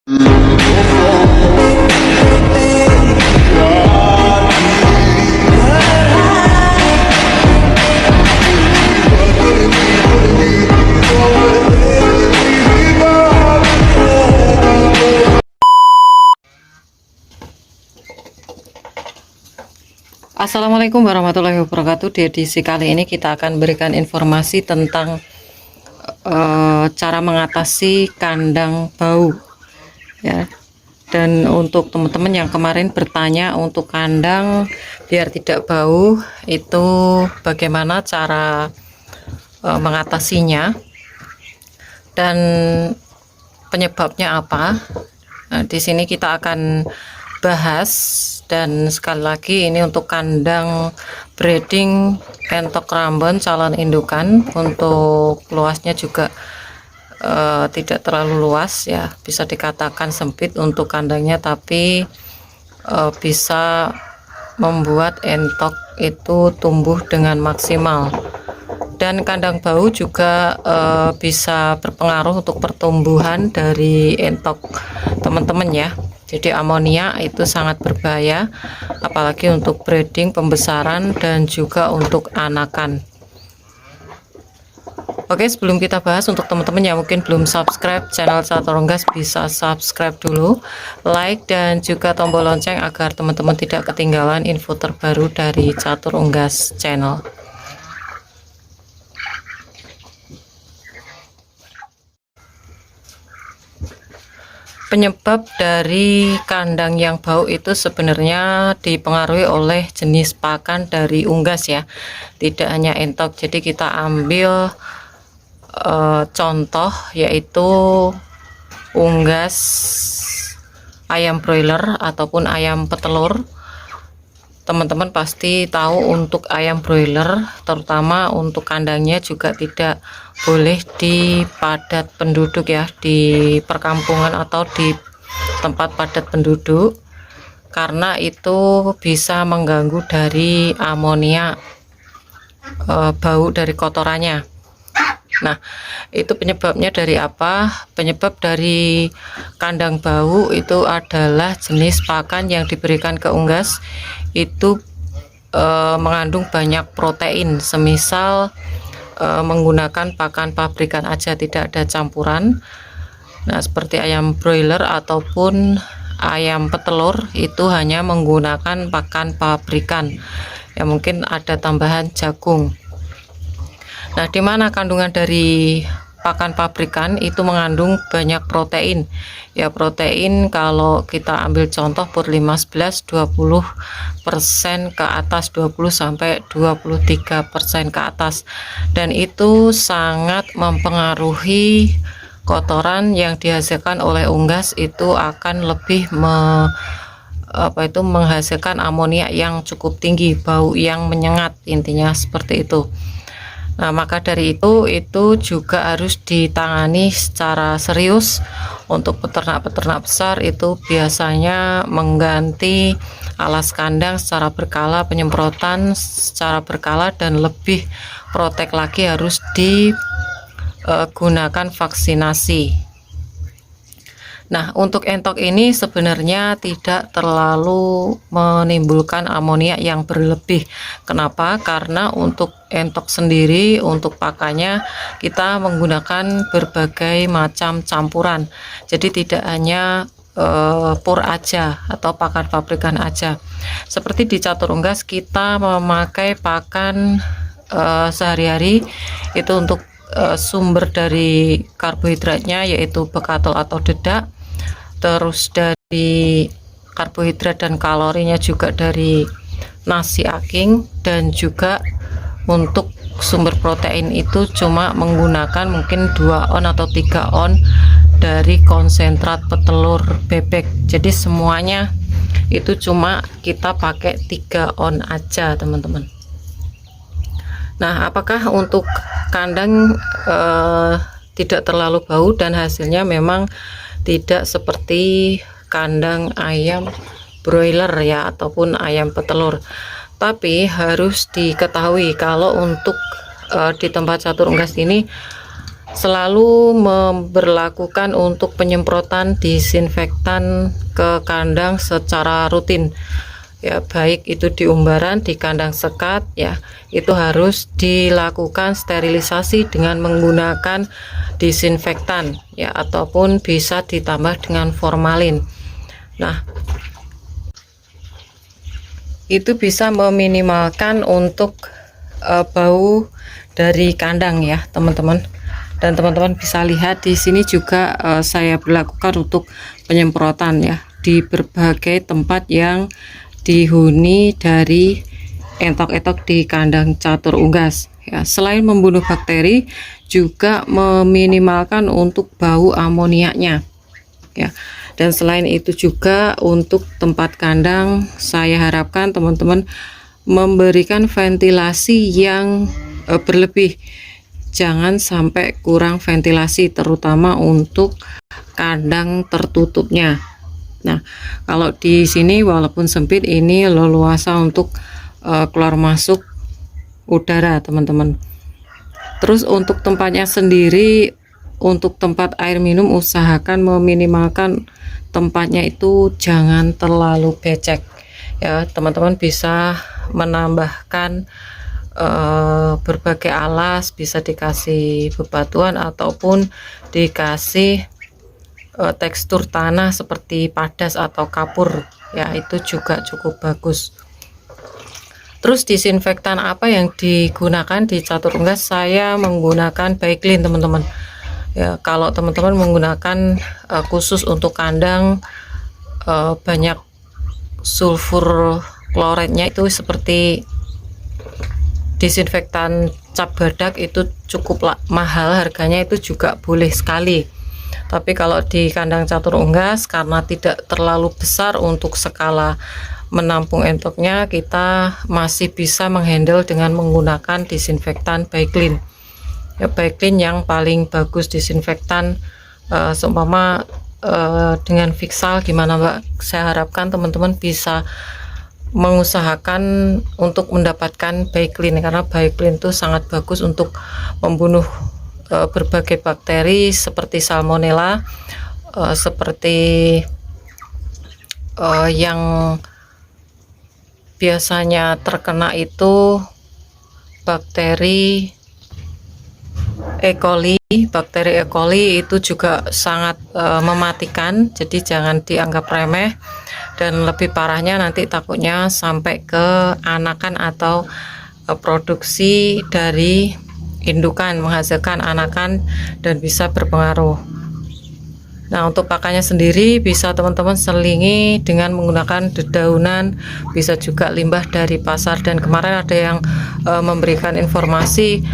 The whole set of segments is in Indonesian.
Assalamualaikum warahmatullahi wabarakatuh. Di edisi kali ini kita akan berikan informasi tentang cara mengatasi kandang bau ya. Dan untuk teman-teman yang kemarin bertanya untuk kandang biar tidak bau itu bagaimana cara mengatasinya dan penyebabnya apa. Nah, di sini kita akan bahas, dan sekali lagi ini untuk kandang breeding entok Rambon calon indukan. Untuk luasnya juga tidak terlalu luas ya, bisa dikatakan sempit untuk kandangnya, tapi bisa membuat entok itu tumbuh dengan maksimal. Dan kandang bau juga bisa berpengaruh untuk pertumbuhan dari entok teman-teman ya. Jadi amonia itu sangat berbahaya, apalagi untuk breeding, pembesaran, dan juga untuk anakan. Oke, sebelum kita bahas, untuk teman-teman yang mungkin belum subscribe channel Catur Unggas, bisa subscribe dulu, like, dan juga tombol lonceng agar teman-teman tidak ketinggalan info terbaru dari Catur Unggas channel. Penyebab dari kandang yang bau itu sebenarnya dipengaruhi oleh jenis pakan dari unggas ya, tidak hanya entok. Jadi kita ambil contoh yaitu unggas ayam broiler ataupun ayam petelur. Teman-teman pasti tahu untuk ayam broiler, terutama untuk kandangnya juga tidak boleh di padat penduduk ya, di perkampungan atau di tempat padat penduduk, karena itu bisa mengganggu dari amonia, bau dari kotorannya. Nah, itu penyebabnya dari apa? Penyebab dari kandang bau itu adalah jenis pakan yang diberikan ke unggas itu mengandung banyak protein, semisal menggunakan pakan pabrikan aja, tidak ada campuran. Nah, seperti ayam broiler ataupun ayam petelur itu hanya menggunakan pakan pabrikan, ya mungkin ada tambahan jagung. Nah, di mana kandungan dari pakan pabrikan itu mengandung banyak protein ya. Protein kalau kita ambil contoh pur 15 20% ke atas, 20 sampai 23% ke atas, dan itu sangat mempengaruhi kotoran yang dihasilkan oleh unggas. Itu akan lebih menghasilkan amonia yang cukup tinggi, bau yang menyengat, intinya seperti itu. Nah, maka dari itu juga harus ditangani secara serius. Untuk peternak-peternak besar itu biasanya mengganti alas kandang secara berkala, penyemprotan secara berkala, dan lebih protek lagi harus digunakan vaksinasi. Nah, untuk entok ini sebenarnya tidak terlalu menimbulkan amonia yang berlebih. Kenapa? Karena untuk entok sendiri, untuk pakannya kita menggunakan berbagai macam campuran. Jadi tidak hanya pur aja atau pakan pabrikan aja. Seperti di Catur Unggas kita memakai pakan sehari-hari itu untuk sumber dari karbohidratnya yaitu bekatol atau dedak. Terus dari karbohidrat dan kalorinya juga dari nasi aking, dan juga untuk sumber protein itu cuma menggunakan mungkin 2 on atau 3 on dari konsentrat petelur bebek. Jadi semuanya itu cuma kita pakai 3 on aja teman-teman. Nah, apakah untuk kandang tidak terlalu bau dan hasilnya memang tidak seperti kandang ayam broiler ya ataupun ayam petelur. Tapi harus diketahui kalau untuk di tempat Catur Unggas ini selalu memberlakukan untuk penyemprotan disinfektan ke kandang secara rutin ya, baik itu di umbaran, di kandang sekat ya, itu harus dilakukan sterilisasi dengan menggunakan disinfektan ya, ataupun bisa ditambah dengan formalin. Nah, itu bisa meminimalkan untuk bau dari kandang ya teman-teman. Dan teman-teman bisa lihat di sini juga saya berlakukan untuk penyemprotan ya di berbagai tempat yang dihuni dari entok-entok di kandang catur unggas ya. Selain membunuh bakteri, juga meminimalkan untuk bau amoniaknya ya. Dan selain itu juga untuk tempat kandang, saya harapkan teman-teman memberikan ventilasi yang berlebih. Jangan sampai kurang ventilasi, terutama untuk kandang tertutupnya. Nah, kalau di sini walaupun sempit, ini leluasa untuk keluar masuk udara teman-teman. Terus untuk tempatnya sendiri, untuk tempat air minum usahakan meminimalkan tempatnya itu jangan terlalu becek ya. Teman-teman bisa menambahkan berbagai alas, bisa dikasih bebatuan ataupun dikasih tekstur tanah seperti padas atau kapur ya, itu juga cukup bagus. Terus disinfektan apa yang digunakan di catur unggas? Saya menggunakan Baiklin teman-teman ya. Kalau teman-teman menggunakan khusus untuk kandang banyak sulfur kloridnya, itu seperti disinfektan cap badak, itu cukup mahal harganya, itu juga boleh sekali. Tapi kalau di kandang catur unggas karena tidak terlalu besar untuk skala menampung entoknya, kita masih bisa menghandle dengan menggunakan disinfektan Baiklin ya. Baiklin yang paling bagus disinfektan seumpama dengan Vixal gimana Mbak? Saya harapkan teman-teman bisa mengusahakan untuk mendapatkan Baiklin, karena Baiklin itu sangat bagus untuk membunuh berbagai bakteri seperti salmonella, seperti yang biasanya terkena itu bakteri E. coli. Bakteri E. coli itu juga sangat mematikan, jadi jangan dianggap remeh. Dan lebih parahnya nanti takutnya sampai ke anakan atau produksi dari indukan, menghasilkan anakan dan bisa berpengaruh. Nah, untuk pakannya sendiri bisa teman-teman selingi dengan menggunakan dedaunan, bisa juga limbah dari pasar. Dan kemarin ada yang memberikan informasi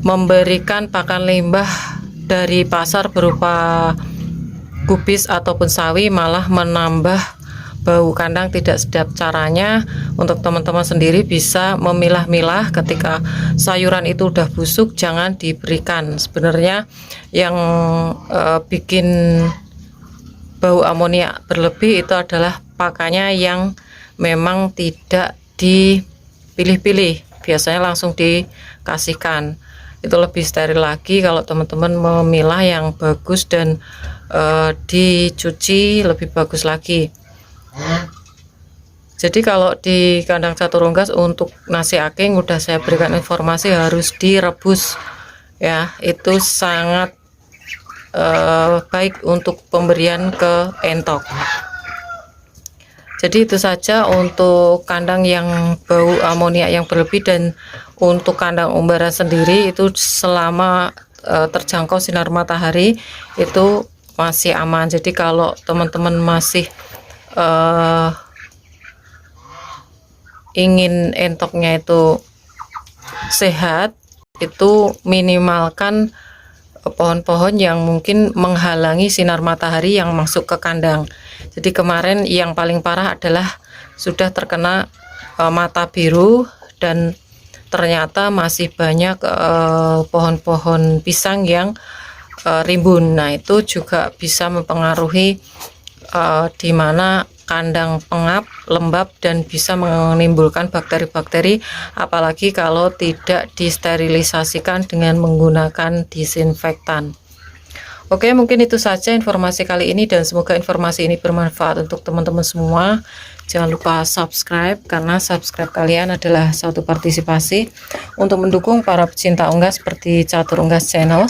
memberikan pakan limbah dari pasar berupa kubis ataupun sawi malah menambah bau kandang, tidak sedap. Caranya untuk teman-teman sendiri bisa memilah-milah ketika sayuran itu udah busuk, jangan diberikan. Sebenarnya yang bikin bau amoniak berlebih itu adalah pakannya yang memang tidak dipilih-pilih, biasanya langsung dikasihkan. Itu lebih steril lagi kalau teman-teman memilah yang bagus dan dicuci lebih bagus lagi. Jadi kalau di kandang catur unggas untuk nasi aking udah saya berikan informasi harus direbus ya, itu sangat baik untuk pemberian ke entok. Jadi itu saja untuk kandang yang bau amoniak yang berlebih. Dan untuk kandang umbaran sendiri itu selama terjangkau sinar matahari itu masih aman. Jadi kalau teman-teman masih ingin entoknya itu sehat, itu minimalkan pohon-pohon yang mungkin menghalangi sinar matahari yang masuk ke kandang. Jadi kemarin yang paling parah adalah sudah terkena mata biru, dan ternyata masih banyak pohon-pohon pisang yang rimbun. Nah, itu juga bisa mempengaruhi di mana kandang pengap, lembab, dan bisa menimbulkan bakteri-bakteri, apalagi kalau tidak disterilisasikan dengan menggunakan disinfektan. Oke, mungkin itu saja informasi kali ini, dan semoga informasi ini bermanfaat untuk teman-teman semua. Jangan lupa subscribe, karena subscribe kalian adalah suatu partisipasi untuk mendukung para pecinta unggas seperti Catur Unggas Channel.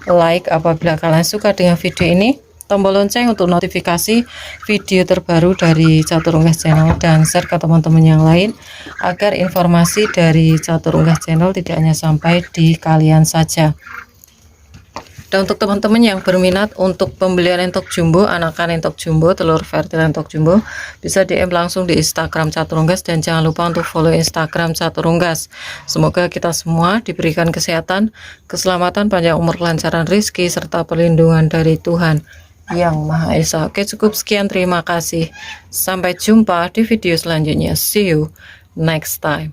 Like apabila kalian suka dengan video ini, tombol lonceng untuk notifikasi video terbaru dari Catur Unggas Channel, dan share ke teman-teman yang lain agar informasi dari Catur Unggas Channel tidak hanya sampai di kalian saja. Dan untuk teman-teman yang berminat untuk pembelian entok jumbo, anakan entok jumbo, telur fertil entok jumbo, bisa DM langsung di Instagram Catur Unggas, dan jangan lupa untuk follow Instagram Catur Unggas. Semoga kita semua diberikan kesehatan, keselamatan, panjang umur, kelancaran rezeki, serta perlindungan dari Tuhan Yang Maha Esa. Oke, cukup sekian, terima kasih. Sampai jumpa di video selanjutnya. See you next time.